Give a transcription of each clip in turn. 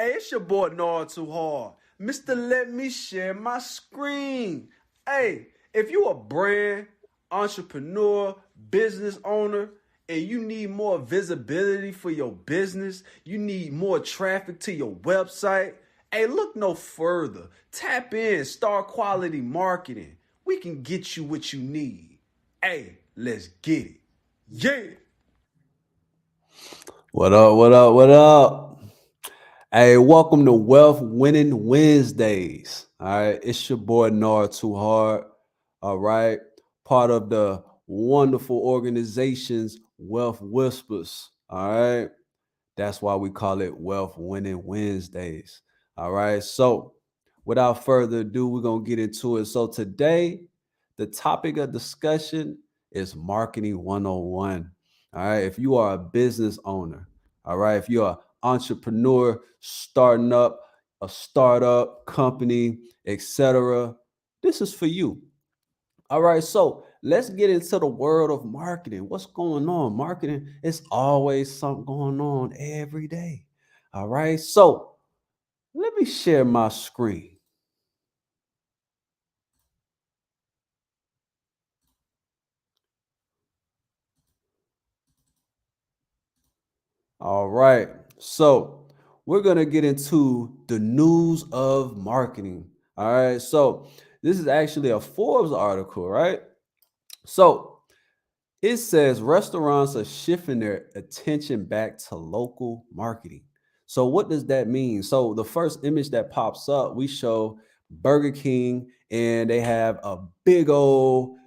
Hey, it's your boy Gnawed Too Hard. Mr. Let Me Share My Screen. Hey, if you a brand, entrepreneur, business owner, and you need more visibility for your business, you need more traffic to your website, hey, look no further. Tap in Star Quality Marketing. We can get you what you need. Hey, let's get it. Yeah. What up? What up? What up? Hey, welcome to Wealth Winning Wednesdays. All right, it's your boy Nar Too Hard. All right, part of the wonderful organizations Wealth Whispers. All right, that's why we call it Wealth Winning Wednesdays. All right, so without further ado, we're gonna get into it. So today, the topic of discussion is marketing 101. All right, if you are a business owner, all right, if you're an entrepreneur starting up a startup company, etc., this is for you. All right, so let's get into the world of marketing. What's going on? Marketing, it's always something going on every day. All right, so let me share my screen. All right, so we're gonna get into the news of marketing. All right, so this is actually a Forbes article, right? So it says restaurants are shifting their attention back to local marketing. So what does that mean? So the first image that pops up, we show Burger King and they have a big old,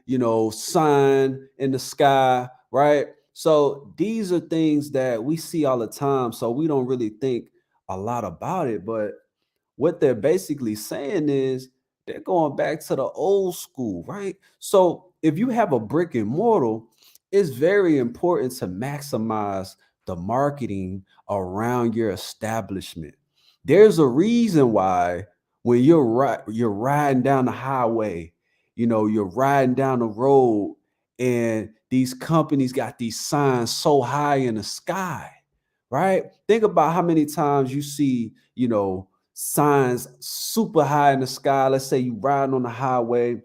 sign in the sky, right? So these are things that we see all the time. So we don't really think a lot about it, but what they're basically saying is they're going back to the old school, right? So if you have a brick and mortar, it's very important to maximize the marketing around your establishment. There's a reason why when you're riding down the highway, you're riding down the road and these companies got these signs so high in the sky, right? Think about how many times you see, signs super high in the sky. Let's say you riding on the highway,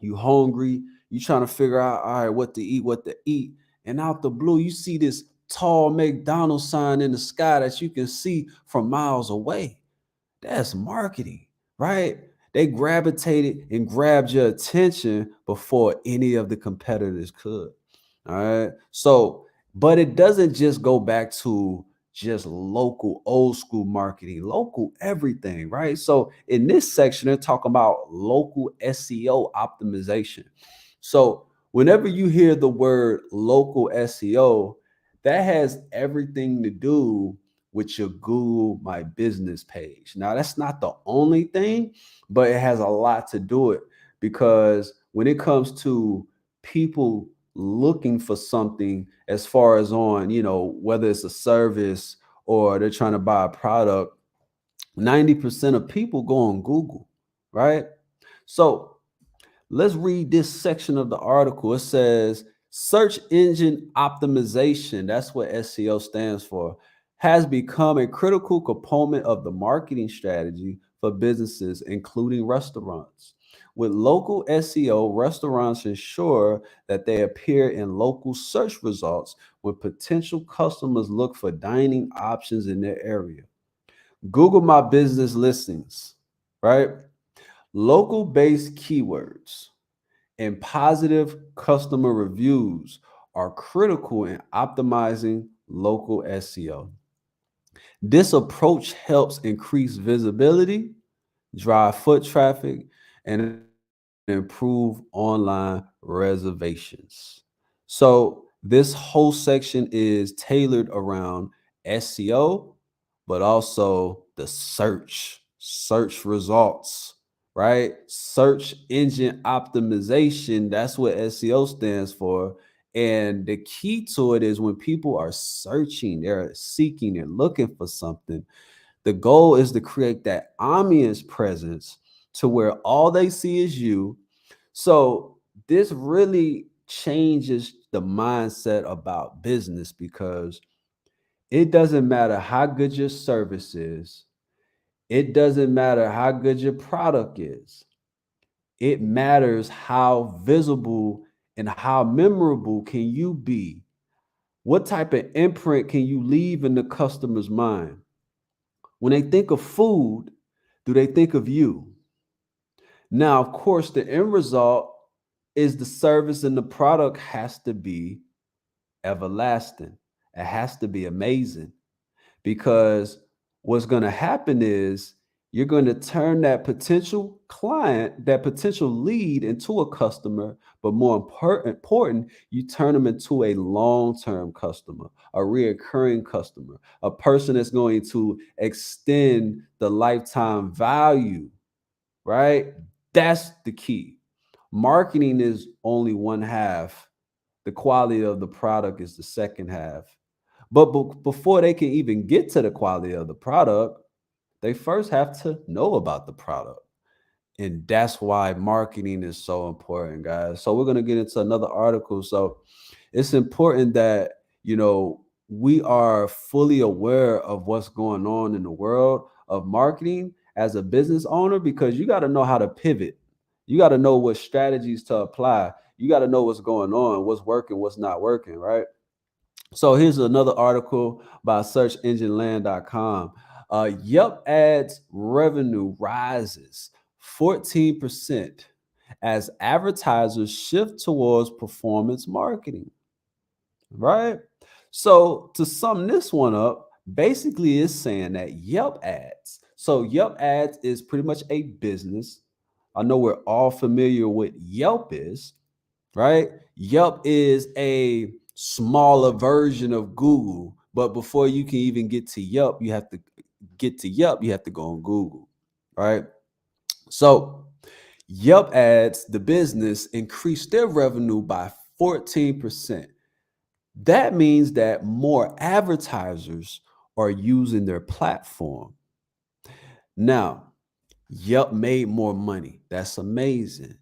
you hungry, you trying to figure out, all right, what to eat. And out the blue, you see this tall McDonald's sign in the sky that you can see from miles away. That's marketing, right? They gravitated and grabbed your attention before any of the competitors could. All right. So, but it doesn't just go back to just local old school marketing, local everything, right? So, in this section, they're talking about local SEO optimization. So, whenever you hear the word local SEO, that has everything to do with your Google My Business page. Now, that's not the only thing, but it has a lot to do it because when it comes to people looking for something as far as on, whether it's a service or they're trying to buy a product, 90% of people go on Google, right? So let's read this section of the article. It says search engine optimization, that's what SEO stands for, has become a critical component of the marketing strategy for businesses, including restaurants. With local SEO, restaurants ensure that they appear in local search results when potential customers look for dining options in their area. Google My Business listings, right? Local based keywords and positive customer reviews are critical in optimizing local SEO. This approach helps increase visibility, drive foot traffic, and improve online reservations. So, this whole section is tailored around SEO, but also the search results, right? Search engine optimization, that's what SEO stands for. And the key to it is when people are searching, they're seeking, they're looking for something. The goal is to create that omnious presence to where all they see is you. So this really changes the mindset about business because it doesn't matter how good your service is. It doesn't matter how good your product is. It matters how visible and how memorable can you be. What type of imprint can you leave in the customer's mind? When they think of food, do they think of you? Now, of course, the end result is the service and the product has to be everlasting. It has to be amazing because what's going to happen is you're going to turn that potential client, that potential lead into a customer, but more important, you turn them into a long-term customer, a reoccurring customer, a person that's going to extend the lifetime value, right? That's the key. Marketing is only one half. The quality of the product is the second half. But before they can even get to the quality of the product, they first have to know about the product. And that's why marketing is so important, guys. So we're going to get into another article. So it's important that, we are fully aware of what's going on in the world of marketing as a business owner because you got to know how to pivot. You got to know what strategies to apply. You got to know what's going on, what's working, what's not working, right? So here's another article by searchengineland.com. Yelp ads revenue rises 14% as advertisers shift towards performance marketing, right? So to sum this one up, basically it's saying that Yelp ads. So Yelp ads is pretty much a business. I know we're all familiar with Yelp is, right? Yelp is a smaller version of Google, but before you can even get to Yelp, you have to go on Google, right? So Yelp ads, the business, increased their revenue by 14%. That means that more advertisers are using their platform. Now, Yelp made more money. That's amazing.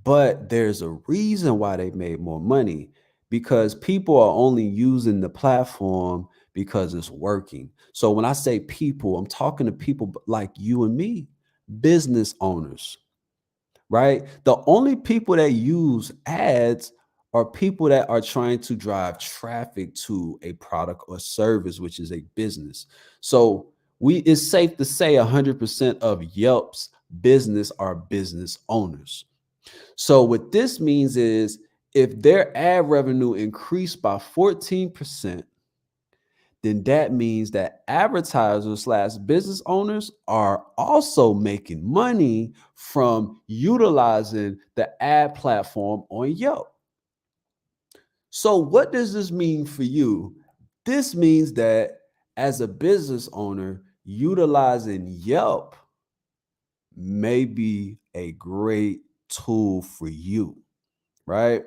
But there's a reason why they made more money because people are only using the platform because it's working. So when I say people, I'm talking to people like you and me, business owners, right? The only people that use ads are people that are trying to drive traffic to a product or service, which is a business. So it's safe to say 100% of Yelp's business are business owners. So what this means is if their ad revenue increased by 14%, then that means that advertisers slash business owners are also making money from utilizing the ad platform on Yelp. So what does this mean for you? This means that as a business owner, utilizing Yelp may be a great tool for you, right?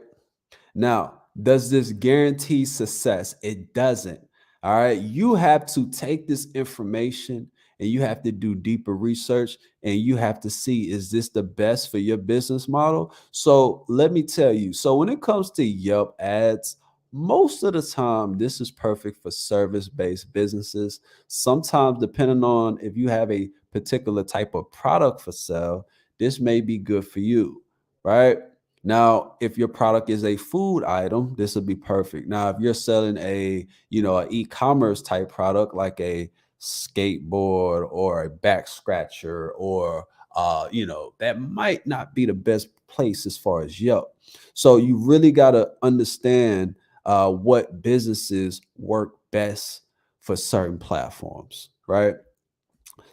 Now, does this guarantee success? It doesn't. All right. You have to take this information and you have to do deeper research and you have to see is this the best for your business model? So, let me tell you. So, when it comes to Yelp ads, most of the time, this is perfect for service based businesses. Sometimes, depending on if you have a particular type of product for sale, this may be good for you, right? Now, if your product is a food item, this would be perfect. Now, if you're selling an e-commerce type product like a skateboard or a back scratcher or that might not be the best place as far as Yelp. So you really got to understand what businesses work best for certain platforms, right?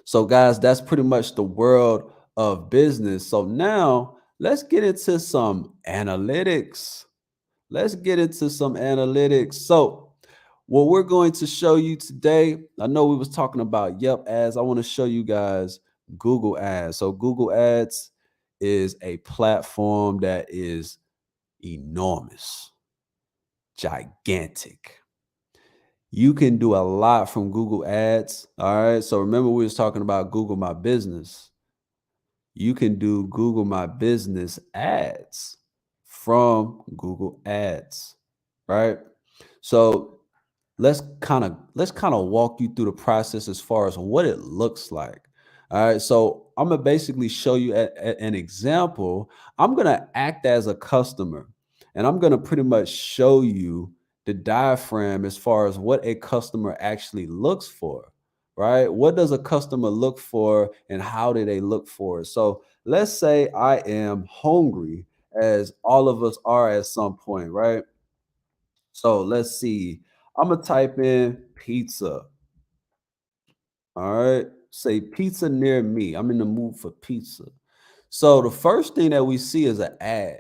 So, guys, that's pretty much the world of business. So now let's get into some analytics. Let's get into some analytics. So, what we're going to show you today, I know we was talking about Yelp ads. I want to show you guys Google ads. So, Google ads is a platform that is enormous, gigantic. You can do a lot from Google ads. All right. So remember, we was talking about Google My Business. You can do Google My Business ads from Google Ads, right? So let's kind of walk you through the process as far as what it looks like. All right, so I'm gonna basically show you an example. I'm gonna act as a customer, and I'm gonna pretty much show you the diaphragm as far as what a customer actually looks for, right? What does a customer look for, and how do they look for it? So let's say I am hungry, as all of us are at some point, right? So let's see. I'm gonna type in pizza. All right. Say pizza near me. I'm in the mood for pizza. So the first thing that we see is an ad.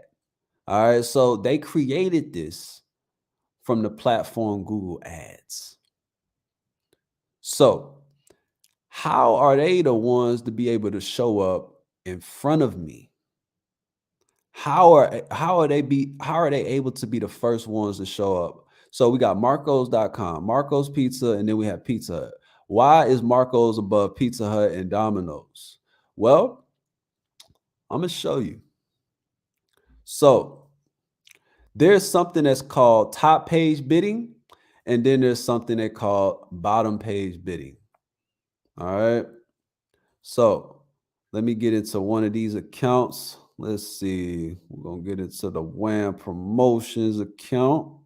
All right. So they created this from the platform Google Ads. So how are they the ones to be able to show up in front of me? How are they able to be the first ones to show up? So we got Marcos.com, Marcos Pizza, and then we have Pizza Hut. Why is Marcos above Pizza Hut and Domino's? Well, I'm gonna show you. So there's something that's called top page bidding, and then there's something they call bottom page bidding. All right. So let me get into one of these accounts. Let's see. We're gonna get into the WAMM promotions account.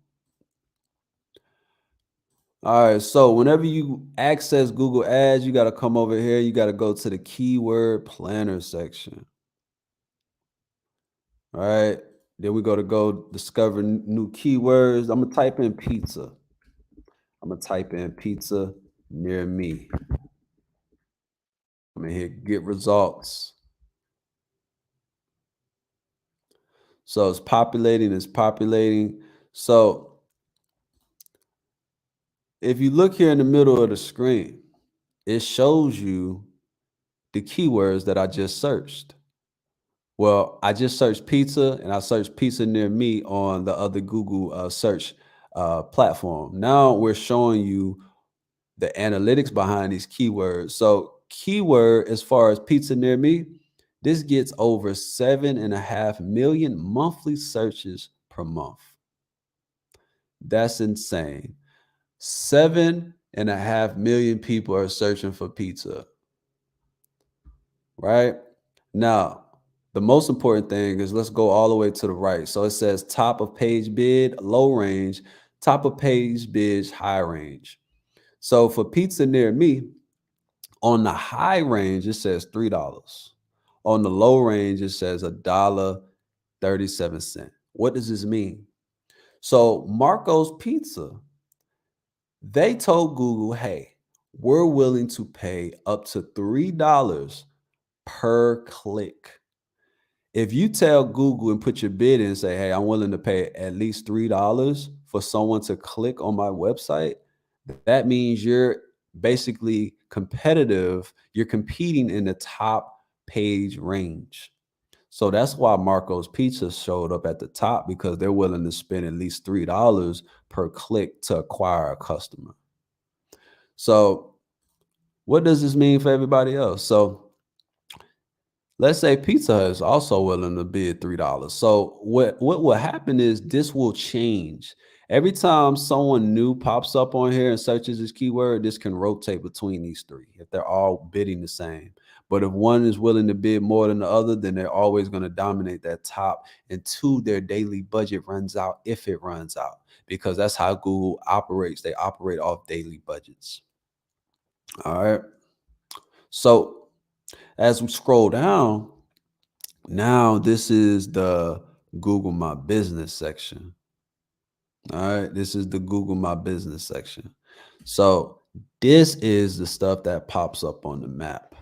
All right. So whenever you access Google Ads, you got to come over here. You got to go to the keyword planner section. All right. Then we go discover new keywords. I'm gonna type in pizza. I'm gonna type in pizza near me. I'm gonna hit get results. So it's populating, it's populating. So if you look here in the middle of the screen, it shows you the keywords that I just searched. Well, I just searched pizza and I searched pizza near me on the other Google search platform. Now we're showing you the analytics behind these keywords. So, keyword as far as pizza near me, this gets over 7.5 million monthly searches per month. That's insane. 7.5 million people are searching for pizza, right? Now, the most important thing is let's go all the way to the right. So it says top of page bid, low range, top of page bid, high range. So for pizza near me, on the high range, it says $3. On the low range, it says $1.37. What does this mean? So Marco's Pizza, they told Google, hey, we're willing to pay up to $3 per click. If you tell Google and put your bid in and say, hey, I'm willing to pay at least $3 for someone to click on my website, that means you're basically competitive. You're competing in the top page range. So that's why Marco's Pizza showed up at the top, because they're willing to spend at least $3 per click to acquire a customer. So what does this mean for everybody else? So let's say Pizza Hut is also willing to bid $3. So what will happen is this will change. Every time someone new pops up on here and searches this keyword, this can rotate between these three if they're all bidding the same. But if one is willing to bid more than the other, then they're always going to dominate that top until their daily budget runs out, if it runs out, because that's how Google operates. They operate off daily budgets. All right. So as we scroll down, now this is the Google My Business section. All right, this is the Google My Business section. So this is the stuff that pops up on the map.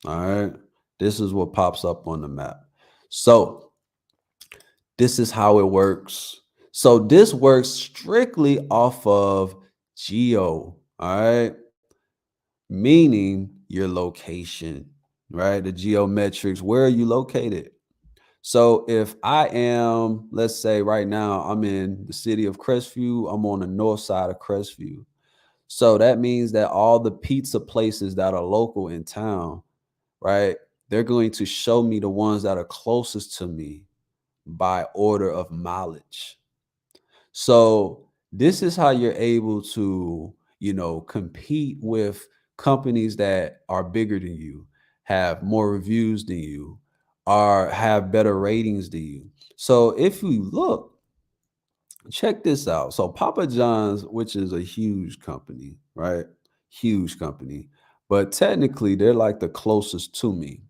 All right, this is what pops up on the map. So this is how it works. So this works strictly off of geo. All right, meaning your location, right? The geometrics. Where are you located? So if I am, let's say right now, I'm in the city of Crestview, I'm on the north side of Crestview. So that means that all the pizza places that are local in town, right, they're going to show me the ones that are closest to me by order of mileage. So this is how you're able to, compete with companies that are bigger than you, have more reviews than you, or have better ratings than you. So if you look, check this out. So Papa John's, which is a huge company, right? Huge company. But technically, they're like the closest to me.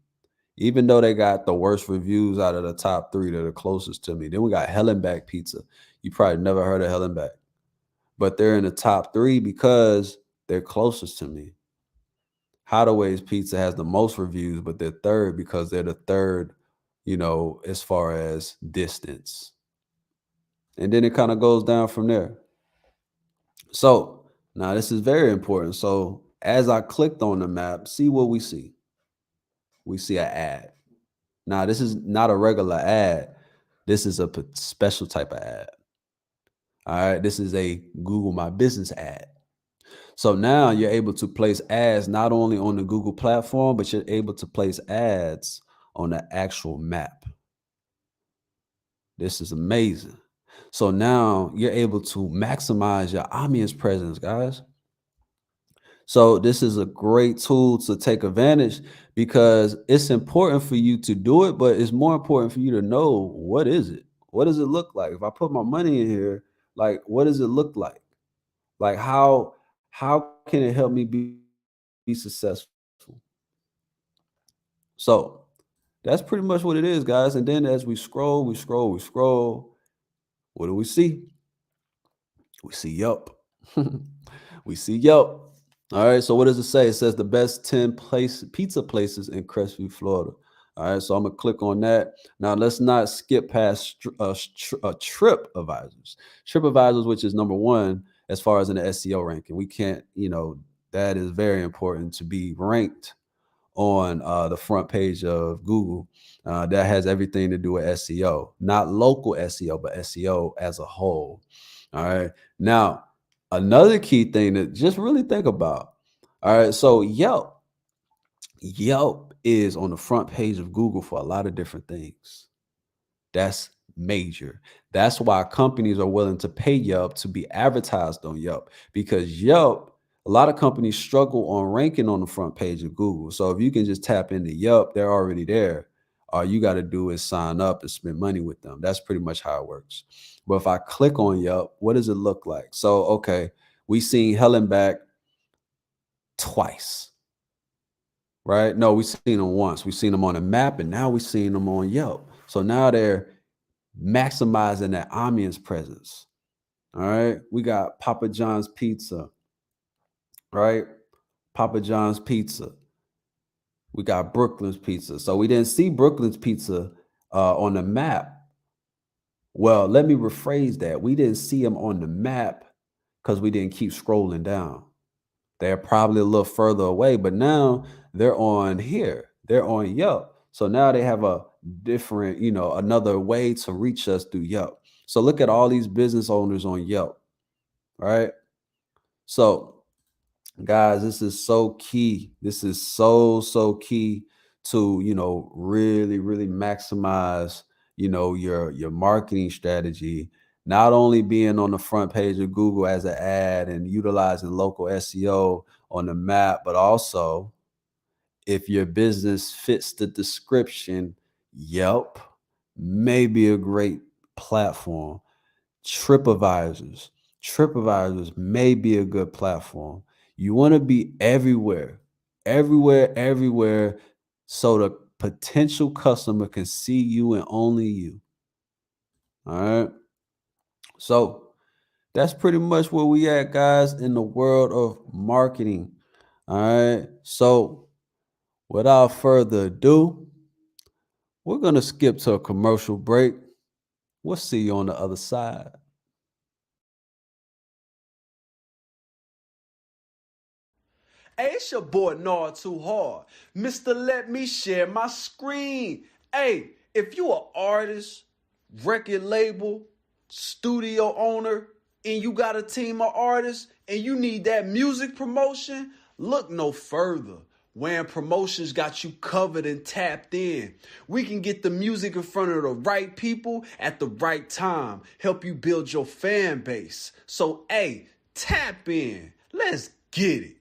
Even though they got the worst reviews out of the top three, they're the closest to me. Then we got Hellenback Pizza. You probably never heard of Hellenback, but they're in the top three because they're closest to me. Hadaway's Pizza has the most reviews, but they're third because they're the third, as far as distance. And then it kind of goes down from there. So now this is very important. So as I clicked on the map, see what we see. We see an ad. Now this is not a regular ad. This is a special type of ad. All right. This is a Google My Business ad. So now you're able to place ads not only on the Google platform, but you're able to place ads on the actual map. This is amazing. So now you're able to maximize your audience presence, guys. So this is a great tool to take advantage because it's important for you to do it, but it's more important for you to know what is it? What does it look like? If I put my money in here, like what does it look like? Like how can it help me be successful? So that's pretty much what it is, guys. And then as we scroll, what do we see? We see Yelp. We see Yelp. All right. So what does it say? It says the best 10 pizza places in Crestview, Florida. All right. So I'm going to click on that. Now let's not skip past TripAdvisors. TripAdvisors, which is number one as far as in the SEO ranking. We can't, that is very important to be ranked on the front page of Google. That has everything to do with SEO, not local SEO, but SEO as a whole. All right. Now, another key thing to just really think about. All right. So Yelp is on the front page of Google for a lot of different things. That's major. That's why companies are willing to pay Yelp to be advertised on Yelp, because Yelp, a lot of companies struggle on ranking on the front page of Google. So if you can just tap into Yelp, they're already there. All you got to do is sign up and spend money with them. That's pretty much how it works. But if I click on Yelp, what does it look like? So, okay, we seen Hellenback twice, right? No, we seen them once. We seen them on a map, and now we seen them on Yelp. So now they're maximizing that audience presence. All right. We got Papa John's Pizza, right? Papa John's Pizza. We got Brooklyn's Pizza. So we didn't see Brooklyn's Pizza on the map. Well, let me rephrase that. We didn't see them on the map because we didn't keep scrolling down. They're probably a little further away, but now they're on here. They're on Yelp. So now they have a different, another way to reach us through Yelp. So look at all these business owners on Yelp, right? So guys, this is so key. This is so key to, really, really maximize, your marketing strategy, not only being on the front page of Google as an ad and utilizing local SEO on the map, but also if your business fits the description, Yelp may be a great platform. TripAdvisors may be a good platform. You want to be everywhere, so the potential customer can see you and only you. All right. So that's pretty much where we at, guys, in the world of marketing. All right. So without further ado, we're going to skip to a commercial break. We'll see you on the other side. Hey, it's your boy Gnawed Too Hard. Mr. Let Me Share My Screen. Hey, if you an artist, record label, studio owner, and you got a team of artists and you need that music promotion, look no further. WAMM Promotions got you covered and tapped in. We can get the music in front of the right people at the right time. Help you build your fan base. So, hey, tap in. Let's get it.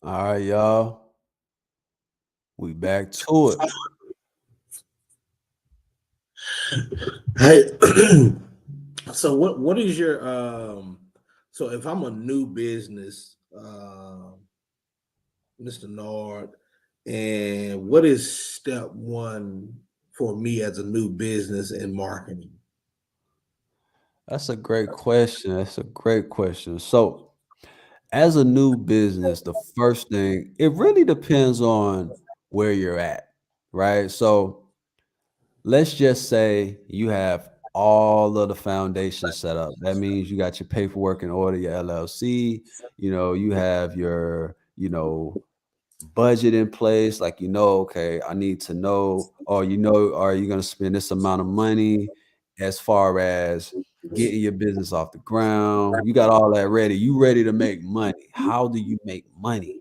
All right, y'all. We back to it. Hey, so what is your so if I'm a new business, Mr. Nord, and what is step one for me as a new business in marketing? That's a great question. That's a great question. So, as a new business, the first thing, it really depends on where you're at, right? So, let's just say you have all of the foundation set up. That means you got your paperwork in order, your LLC, you have your, budget in place. Like, okay, I need to know, or, are you going to spend this amount of money as far as getting your business off the ground? You got all that ready. You ready to make money. How do you make money?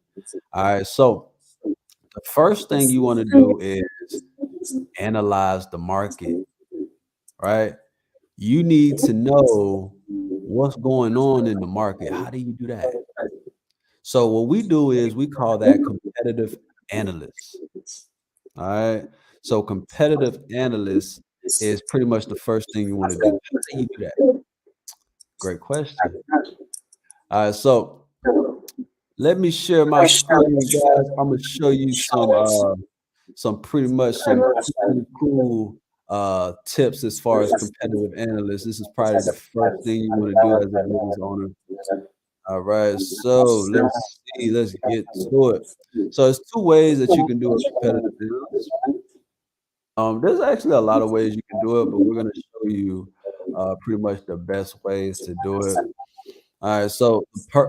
All right. So, the first thing you want to do is analyze the market, right? You need to know what's going on in the market. How do you do that? So what we do is we call that competitive analysts. All right. So competitive analyst is pretty much the first thing you want to do. How do you do that? Great question. All right. So let me share my screen, guys. I'm gonna show you some pretty much some cool tips as far as competitive analysts. This is probably the first thing you want to do as a business owner. All right, so let's see, let's get to it. So there's two ways that you can do a competitive analysis. There's actually a lot of ways you can do it, but we're gonna show you pretty much the best ways to do it. All right, so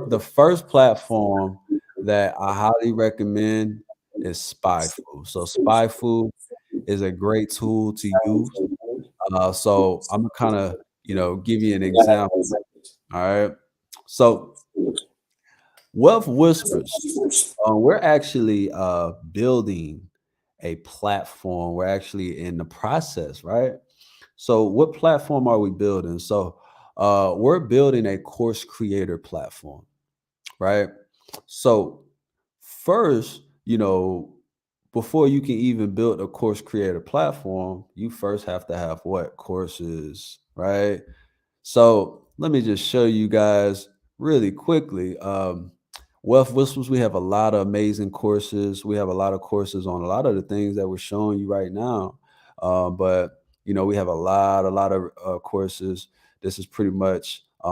the first platform that I highly recommend is SpyFu. So SpyFu is a great tool to use. So I'm gonna kind of give you an example. All right, so Wealth Whispers. We're actually building a platform. We're actually in the process, right? So, what platform are we building? So, we're building a course creator platform, right? So, first, before you can even build a course creator platform, you first have to have what? Courses, right? So let me just show you guys really quickly. Wealth Whispers, we have a lot of amazing courses. We have a lot of courses on a lot of the things that we're showing you right now. But we have a lot of courses. This is pretty much a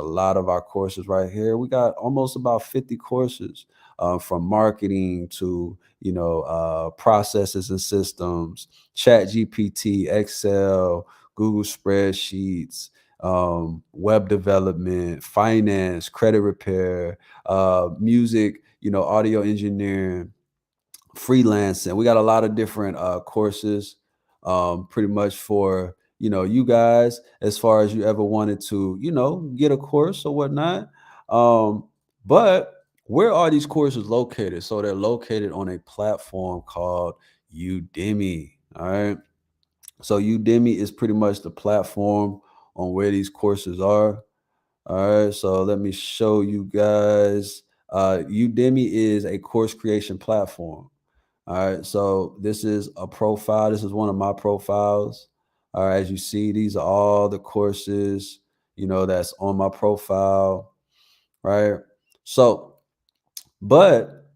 lot of our courses right here. We got almost about 50 courses, from marketing to processes and systems, Chat GPT, Excel, Google spreadsheets, web development, finance, credit repair, music, audio engineering, freelancing. We got a lot of different courses, pretty much for you guys, as far as you ever wanted to get a course or whatnot. But where are these courses located? So they're located on a platform called Udemy. All right. So Udemy is pretty much the platform on where these courses are. All right, so let me show you guys. Udemy is a course creation platform. All right, so this is a profile. This is one of my profiles. All right, as you see, these are all the courses, that's on my profile, right? So, but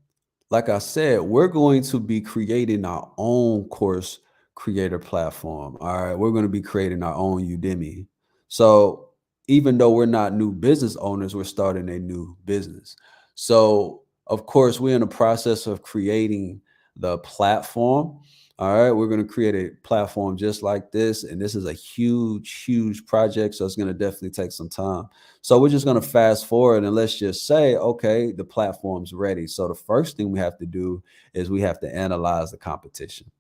like I said, we're going to be creating our own course creator platform. All right. We're going to be creating our own Udemy. So even though we're not new business owners, we're starting a new business. So, of course, we're in the process of creating the platform. All right. We're going to create a platform just like this. And this is a huge, huge project. So it's going to definitely take some time. So we're just going to fast forward and let's just say, okay, the platform's ready. So the first thing we have to do is we have to analyze the competition.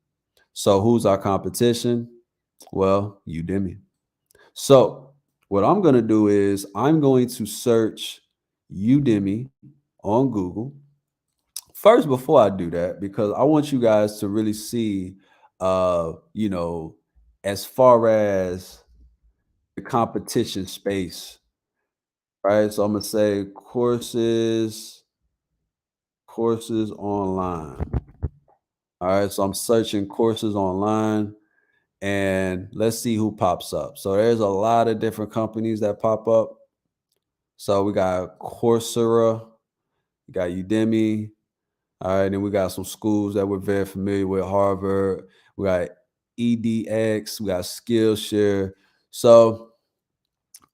So who's our competition? Well, Udemy. So what I'm going to do is I'm going to search Udemy on Google. First, before I do that, because I want you guys to really see, you know, as far as the competition space, right? So I'm gonna say courses courses online. All right, so I'm searching courses online and let's see who pops up. So there's a lot of different companies that pop up. So we got Coursera, we got Udemy. All right, and we got some schools that we're very familiar with, Harvard. We got EDX, we got Skillshare. So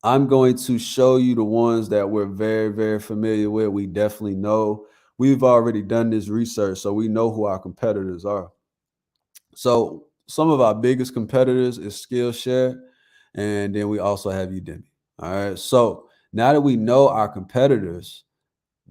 I'm going to show you the ones that we're very, very familiar with. We definitely know. We've already done this research, so we know who our competitors are. So some of our biggest competitors is Skillshare, and then we also have Udemy. All right. So now that we know our competitors,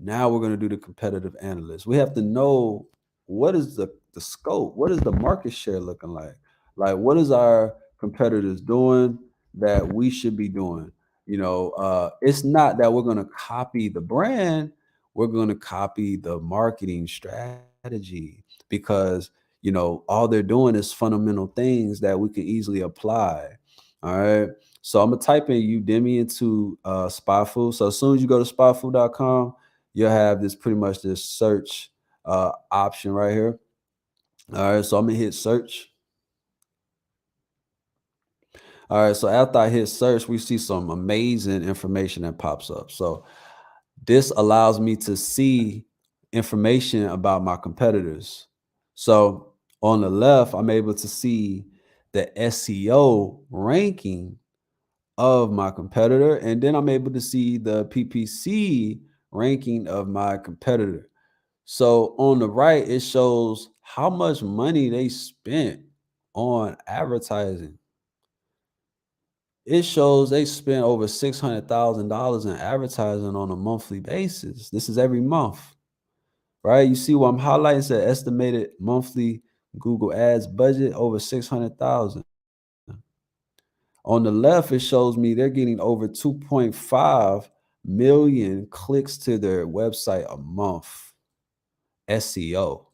now we're going to do the competitive analyst. We have to know what is the scope, what is the market share looking like? Like what is our competitors doing that we should be doing? It's not that we're going to copy the brand, we're going to copy the marketing strategy because all they're doing is fundamental things that we can easily apply. All right. So I'm gonna type in Udemy into Spyful. So as soon as you go to spyful.com, you'll have this pretty much this search option right here. All right, so I'm gonna hit search. All right, so after I hit search, we see some amazing information that pops up. So this allows me to see information about my competitors. So on the left, I'm able to see the SEO ranking of my competitor, and then I'm able to see the PPC ranking of my competitor. So on the right, it shows how much money they spent on advertising. It shows they spent over $600,000 in advertising on a monthly basis. This is every month, right? You see what I'm highlighting? It's an estimated monthly Google Ads budget over 600,000. On the left, it shows me they're getting over 2.5 million clicks to their website a month. SEO.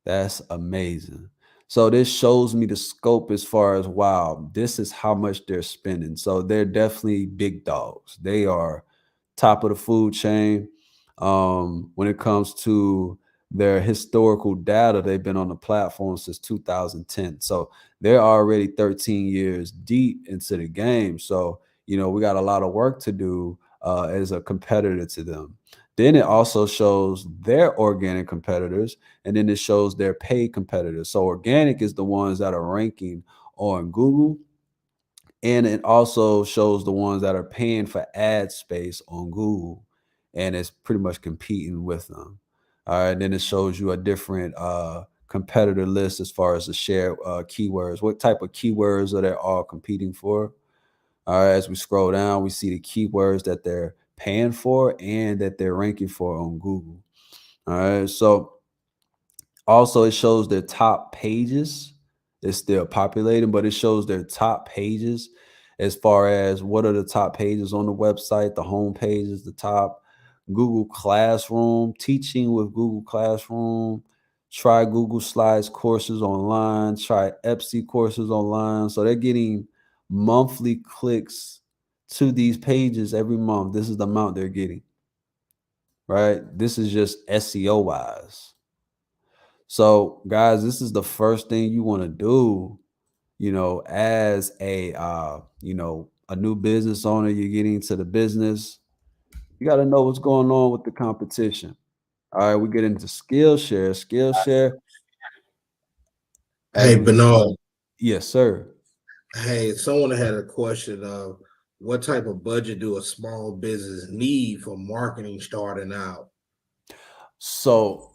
That's amazing. So this shows me the scope as far as wow, this is how much they're spending. So they're definitely big dogs. They are top of the food chain. When it comes to their historical data, they've been on the platform since 2010. So they're already 13 years deep into the game. So, we got a lot of work to do as a competitor to them. Then it also shows their organic competitors, and then it shows their paid competitors. So organic is the ones that are ranking on Google, and it also shows the ones that are paying for ad space on Google, and it's pretty much competing with them. All right, then it shows you a different competitor list as far as the share keywords. What type of keywords are they all competing for? All right, as we scroll down, we see the keywords that they're paying for and that they're ranking for on Google. All right, so also it shows their top pages. It's still populating, but it shows their top pages as far as what are the top pages on the website. The home page is the top. Google Classroom, teaching with Google Classroom. Try Google Slides courses online. Try Etsy courses online. So they're getting monthly clicks to these pages every month. This is the amount they're getting, right? This is just SEO wise. So, guys, this is the first thing you want to do, as a new business owner, you're getting into the business. You got to know what's going on with the competition. All right, we get into Skillshare. Skillshare, as Hey, we, Bernard. yes, sir. Hey, someone had a question of what type of budget do a small business need for marketing starting out? So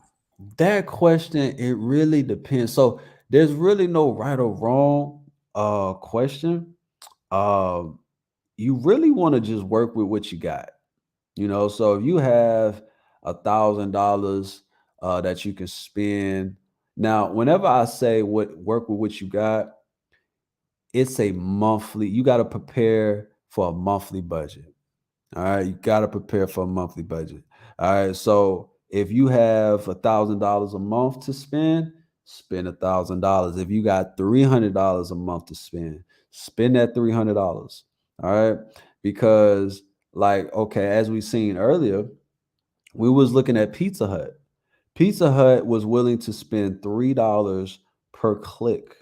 that question, it really depends. So there's really no right or wrong question. Um, you really want to just work with what you got. So if you have $1,000 that you can spend. Now, whenever I say what work with what you got, it's a monthly, you got to prepare for a monthly budget. All right. You got to prepare for a monthly budget. All right. So if you have $1,000 a month to spend $1,000. If you got $300 a month to spend that $300. All right. Because, like, okay, as we seen earlier, we was looking at Pizza Hut. Pizza Hut was willing to spend $3 per click.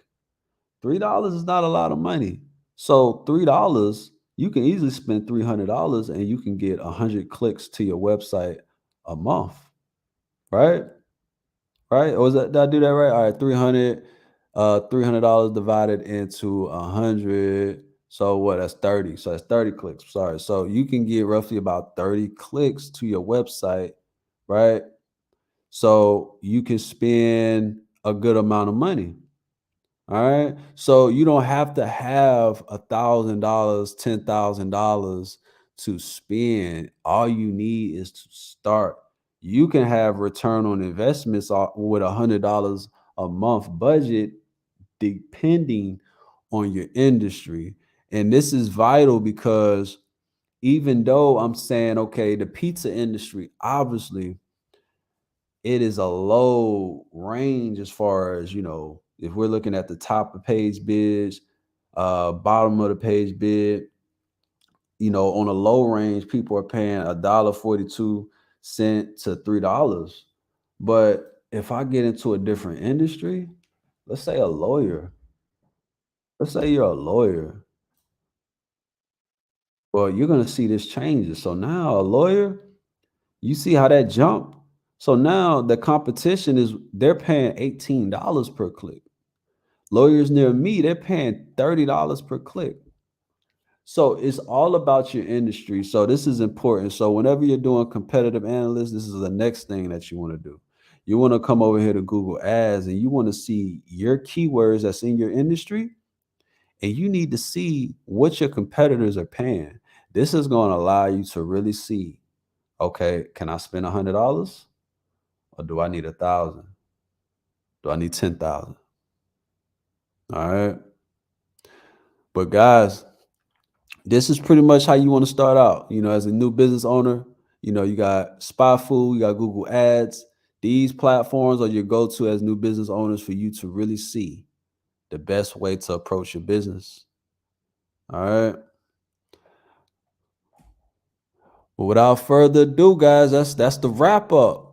$3 is not a lot of money. So $3, you can easily spend $300 and you can get 100 clicks to your website a month, right? Right? Or did I do that right? All right, $300 divided into 100. So what? That's 30. So that's 30 clicks. Sorry. So you can get roughly about 30 clicks to your website, right? So you can spend a good amount of money. All right. So you don't have to have $1,000, $10,000 to spend. All you need is to start. You can have return on investments with $100 a month budget, depending on your industry. And this is vital because even though I'm saying, okay, the pizza industry, obviously, it is a low range as far as, if we're looking at the top of page bids, bottom of the page bid, on a low range, people are paying $1.42 to $3. But if I get into a different industry, let's say a lawyer, let's say you're a lawyer, well, you're going to see this changes. So now a lawyer, you see how that jumped? So now the competition is they're paying $18 per click. Lawyers near me, they're paying $30 per click. So it's all about your industry. So this is important. So whenever you're doing competitive analysis, this is the next thing that you want to do. You want to come over here to Google Ads and you want to see your keywords that's in your industry, and you need to see what your competitors are paying. This is going to allow you to really see, okay, can I spend $100 or do I need 1,000? Do I need 10,000? All right. But guys, this is pretty much how you want to start out. As a new business owner, you got SpotFood, you got Google Ads. These platforms are your go-to as new business owners for you to really see the best way to approach your business. All right. But without further ado, guys, that's the wrap up.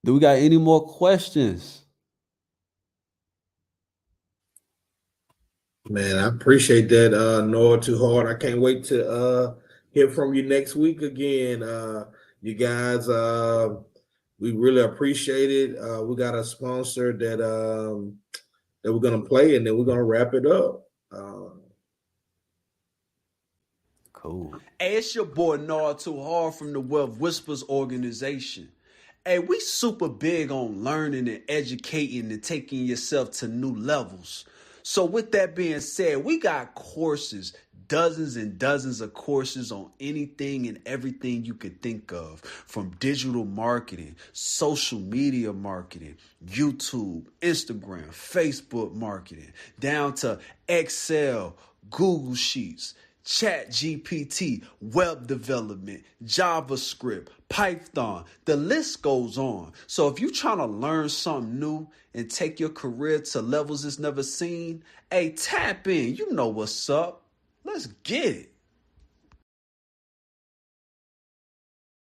Do we got any more questions? Man, I appreciate that, Noah Too Hard. I can't wait to hear from you next week again. You guys, we really appreciate it. We got a sponsor that we're gonna play, and then we're gonna wrap it up. Cool. Hey, it's your boy Noah Too Hard from the Wealth Whispers organization. Hey, we super big on learning and educating and taking yourself to new levels. So with that being said, we got courses, dozens and dozens of courses on anything and everything you could think of, from digital marketing, social media marketing, YouTube, Instagram, Facebook marketing, down to Excel, Google Sheets, Chat GPT, web development, JavaScript, Python. The list goes on. So if you're trying to learn something new and take your career to levels it's never seen, hey, tap in. You know what's up. Let's get it.